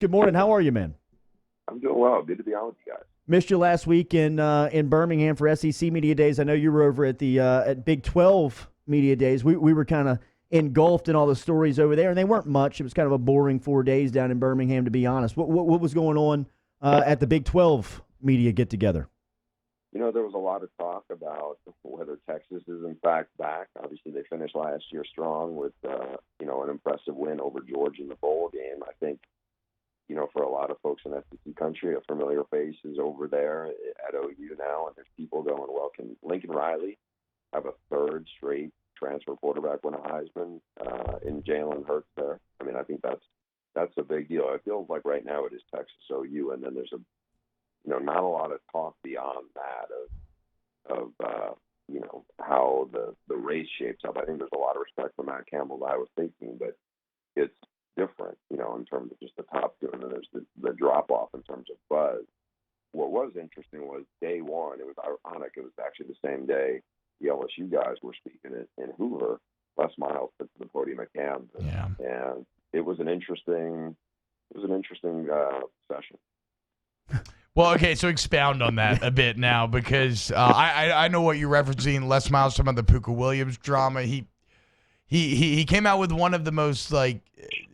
Good morning. How are you, man? I'm doing well. Good to be on with you guys. Missed you last week in Birmingham for SEC Media Days. I know you were over at the at Big 12 Media Days. We were kind of engulfed in all the stories over there, and they weren't much. It was kind of a boring 4 days down in Birmingham, to be honest. What was going on at the Big 12 Media Get Together? There was a lot of talk about whether Texas is in fact back. Obviously, they finished last year strong with an impressive win over Georgia in the bowl game. I think for a lot of folks in SEC country, a familiar face is over there at OU now, and there's people going, well, can Lincoln Riley have a third straight transfer quarterback win a Heisman in Jalen Hurts there? I mean, I think that's a big deal. It feels like right now it is Texas OU, and then there's not a lot of talk beyond that of how the race shapes up. I think there's a lot of respect for Matt Campbell. I was thinking, but it's different, in terms of just the top two, and then there's the drop off in terms of buzz. What was interesting was day one. It was ironic. It was actually the same day the LSU guys were speaking in Hoover. Les Miles took to the podium at Kansas, and it was an interesting session. Well, okay, so expound on that a bit now, because I know what you're referencing. Les Miles, some of the Puka Williams drama. He came out with one of the most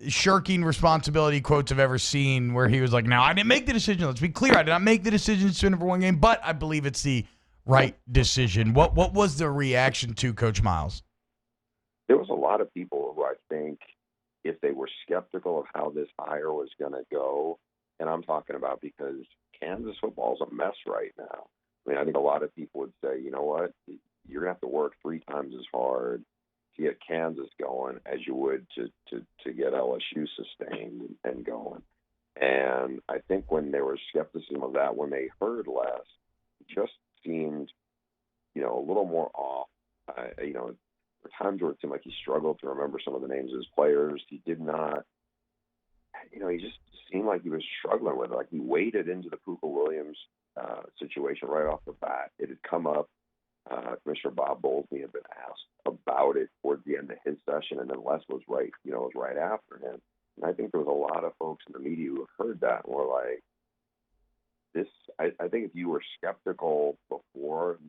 shirking responsibility quotes I've ever seen, where he was like, "Now I didn't make the decision. Let's be clear, I did not make the decision to spin for one game, but I believe it's the right decision." What was the reaction to Coach Miles? There was a lot of people who I think, if they were skeptical of how this hire was going to go, and I'm talking about because Kansas football is a mess right now. I mean, I think a lot of people would say, you know what, you're going to have to work 3 times as hard to get Kansas going as you would to get LSU sustained and going. And I think when there was skepticism of that, when they heard Les, it just seemed, a little more off. There were times where it seemed like he struggled to remember some of the names of his players. He did not, he just seemed like he was struggling with it. Like he waded into the Puka Williams situation right off the bat. It had come up. Commissioner Bob Bowlesby had been asked about it towards the end of his session, and then Les was right after him. And I think there was a lot of folks in the media who heard that and were like, "This." I think if you were skeptical before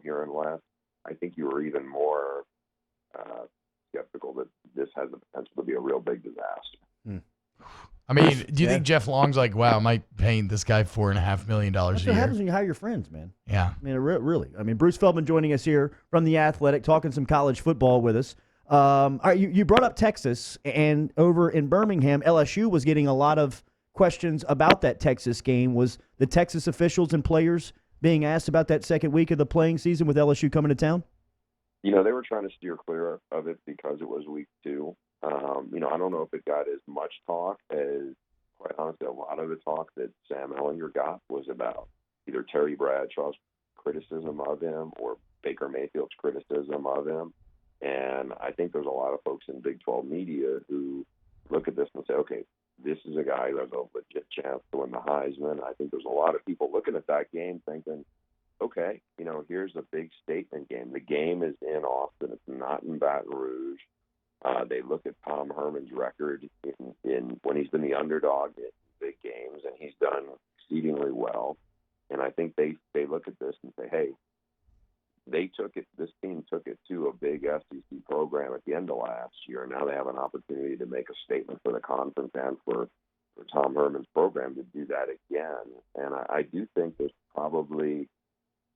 hearing Les, I think you were even more skeptical that this has the potential to be a real big disaster. I mean, do you think Jeff Long's like, wow, am I paying this guy $4.5 million a year? That's what happens when you hire your friends, man. Yeah. I mean, really. I mean, Bruce Feldman joining us here from The Athletic, talking some college football with us. All right, you brought up Texas, and over in Birmingham, LSU was getting a lot of questions about that Texas game. Was the Texas officials and players being asked about that second week of the playing season with LSU coming to town? They were trying to steer clear of it because it was week 2. I don't know if it got as much talk as, quite honestly, a lot of the talk that Sam Ehlinger got was about either Terry Bradshaw's criticism of him or Baker Mayfield's criticism of him. And I think there's a lot of folks in Big 12 media who look at this and say, okay, this is a guy who has a legit chance to win the Heisman. I think there's a lot of people looking at that game thinking, okay, here's a big statement game. The game is in Austin. It's not in Baton Rouge. They look at Tom Herman's record in when he's been the underdog in big games, and he's done exceedingly well. And I think they look at this and say, hey, this team took it to a big SEC program at the end of last year. Now they have an opportunity to make a statement for the conference and for Tom Herman's program to do that again. And I do think there's probably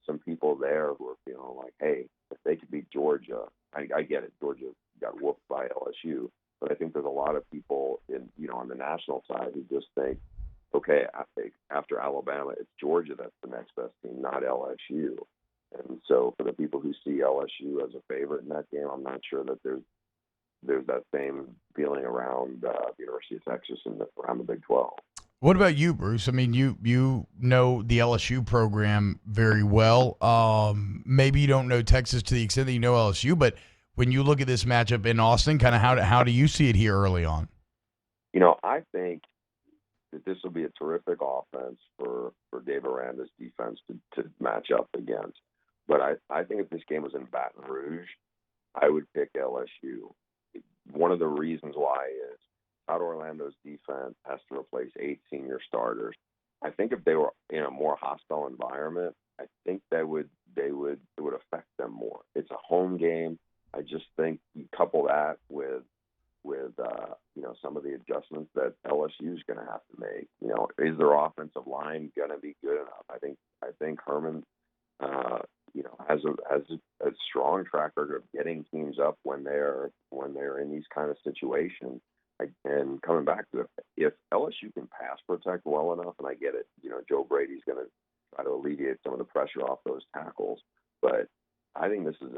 some people there who are feeling like, hey, if they could beat Georgia, I get it. Georgia got whooped by LSU, but I think there's a lot of people on the national side who just think, okay, I think after Alabama, it's Georgia that's the next best team, not LSU. And so for the people who see LSU as a favorite in that game, I'm not sure that there's that same feeling around the University of Texas and around the Big 12. What about you, Bruce? I mean, you know the LSU program very well. Maybe you don't know Texas to the extent that you know LSU, but when you look at this matchup in Austin, kind of how do you see it here early on? I think that this will be a terrific offense for Dave Aranda's defense to match up against. But I think if this game was in Baton Rouge, I would pick LSU. One of the reasons why is Todd Orlando's defense has to replace 8 senior starters. I think if they were in a more hostile environment, I think it would affect them more. It's a home game. I just think you couple that with some of the adjustments that LSU is going to have to make. Is their offensive line going to be good enough? I think Herman, has a strong track record of getting teams up when they're in these kind of situations. And coming back to it, if LSU can pass protect well enough, and I get it, Joe Brady's going to try to alleviate some of the pressure off those tackles, but I think this is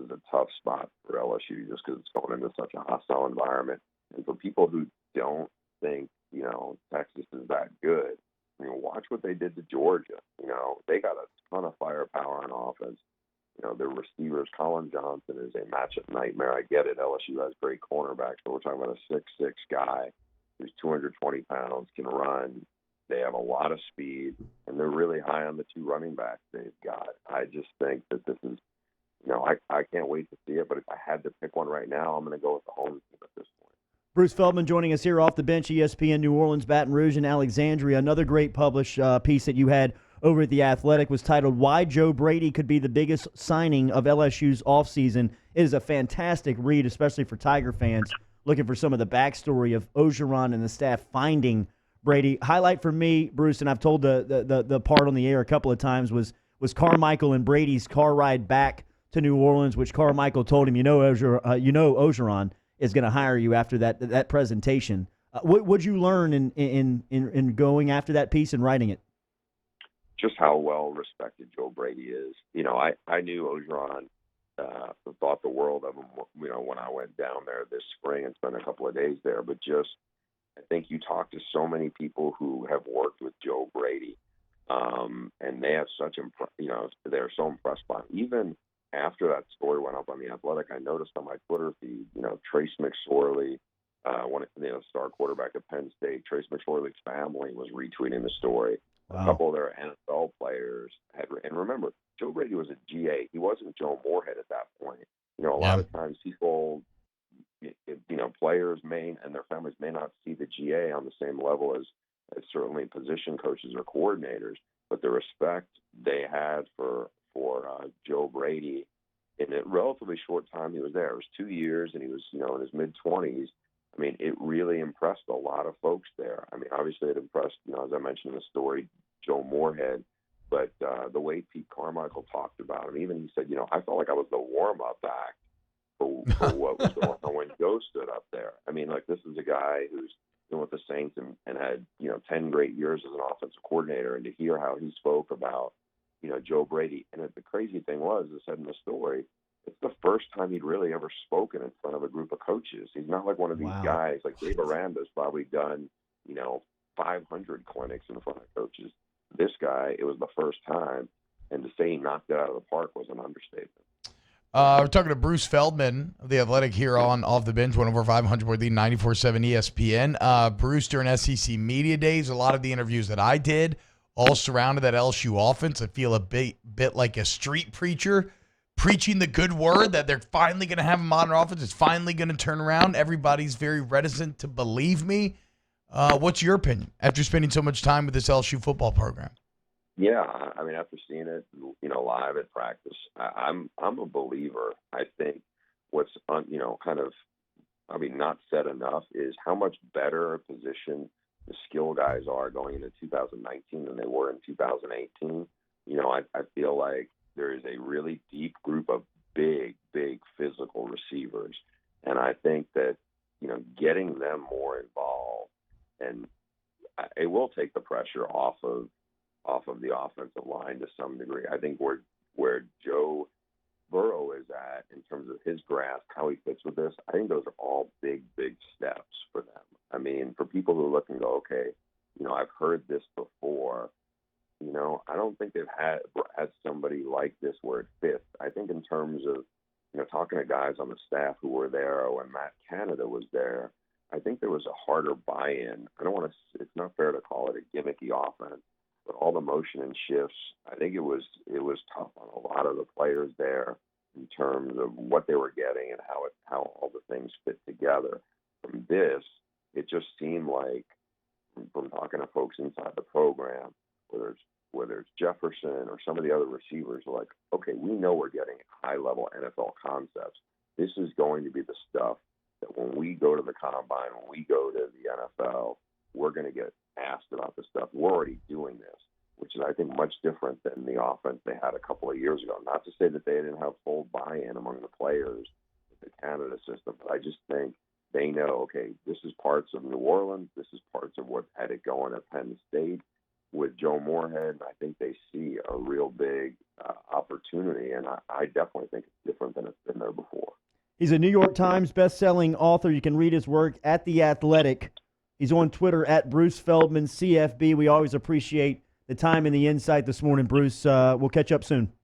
a tough spot for LSU just because it's going into such a hostile environment. And for people who don't think, Texas is that good, watch what they did to Georgia. They got a ton of firepower on offense. Their receivers, Colin Johnson is a matchup nightmare. I get it. LSU has great cornerbacks, but we're talking about a 6'6" guy who's 220 pounds, can run. They have a lot of speed, and they're really high on the 2 running backs they've got. I just think that this is, I can't wait to see it, but if I had to pick one right now, I'm going to go with the home team at this point. Bruce Feldman joining us here off the bench, ESPN New Orleans, Baton Rouge, and Alexandria. Another great published piece that you had over at The Athletic was titled Why Joe Brady Could Be the Biggest Signing of LSU's Offseason. It is a fantastic read, especially for Tiger fans looking for some of the backstory of Orgeron and the staff finding Brady. Highlight for me, Bruce, and I've told the part on the air a couple of times, was Carmichael and Brady's car ride back to New Orleans, which Carmichael told him, Orgeron is going to hire you after that presentation. What would you learn in going after that piece and writing it? Just how well respected Joe Brady is. I knew Orgeron, thought the world of him, when I went down there this spring and spent a couple of days there. But I think you talk to so many people who have worked with Joe Brady, and they have they're so impressed by him. Even after that story went up on The Athletic, I noticed on my Twitter feed, Trace McSorley, star quarterback at Penn State, Trace McSorley's family was retweeting the story. Wow. A couple of their NFL players and remember, Joe Brady was a GA. He wasn't Joe Moorhead at that point. A lot of times people, players and their families may not see the GA on the same level as certainly position coaches or coordinators, but the respect they had for Joe Brady in a relatively short time he was there. It was 2 years, and he was, in his mid-20s. I mean, it really impressed a lot of folks there. I mean, obviously it impressed, as I mentioned in the story, Joe Moorhead, but the way Pete Carmichael talked about him, even he said, I felt like I was the warm-up act for what was going on when Joe stood up there. I mean, this is a guy who's been with the Saints and had, 10 great years as an offensive coordinator, and to hear how he spoke about, Joe Brady. And the crazy thing was, as I said in the story, it's the first time he'd really ever spoken in front of a group of coaches. He's not like one of these guys, like Dave Aranda's probably done, 500 clinics in front of coaches. This guy, it was the first time, and to say he knocked it out of the park was an understatement. We're talking to Bruce Feldman of The Athletic here on Off the Bench, 1 over 500 word the 94.7 ESPN. Bruce, during SEC Media Days, a lot of the interviews that I did all surrounded that LSU offense. I feel a bit like a street preacher preaching the good word that they're finally going to have a modern offense. It's finally going to turn around. Everybody's very reticent to believe me. What's your opinion after spending so much time with this LSU football program? Yeah, I mean, after seeing it, live at practice, I'm a believer. I think what's not said enough is how much better a position the skill guys are going into 2019 than they were in 2018. I feel like there is a really deep group of big physical receivers, and I think that getting them more involved, and it will take the pressure off of the offensive line to some degree. I think where Joe Burrow is at in terms of his grasp, how he fits with this, I think those are all big steps for them. I mean, for people who look and go, okay, I've heard this before. I don't think they've had somebody like this where it fits. I think in terms of, talking to guys on the staff who were there when Matt Canada was there, I think there was a harder buy-in. It's not fair to call it a gimmicky offense, but all the motion and shifts, I think it was tough on a lot of the players there in terms of what they were getting and how all the things fit together. From this, it just seemed like, from talking to folks inside the program, whether it's Jefferson or some of the other receivers, are like, okay, we know we're getting high-level NFL concepts. This is going to be the stuff that when we go to the combine, when we go to the NFL, we're going to get asked about this stuff. We're already doing this, which is, I think, much different than the offense they had a couple of years ago. Not to say that they didn't have full buy-in among the players with the Canada system, but I just think they know, okay, this is parts of New Orleans. This is parts of what had it going at Penn State with Joe Moorhead. I think they see a real big opportunity, and I definitely think it's different than it's been there before. He's a New York Times best-selling author. You can read his work at The Athletic. He's on Twitter at Bruce Feldman, CFB. We always appreciate the time and the insight this morning, Bruce. We'll catch up soon.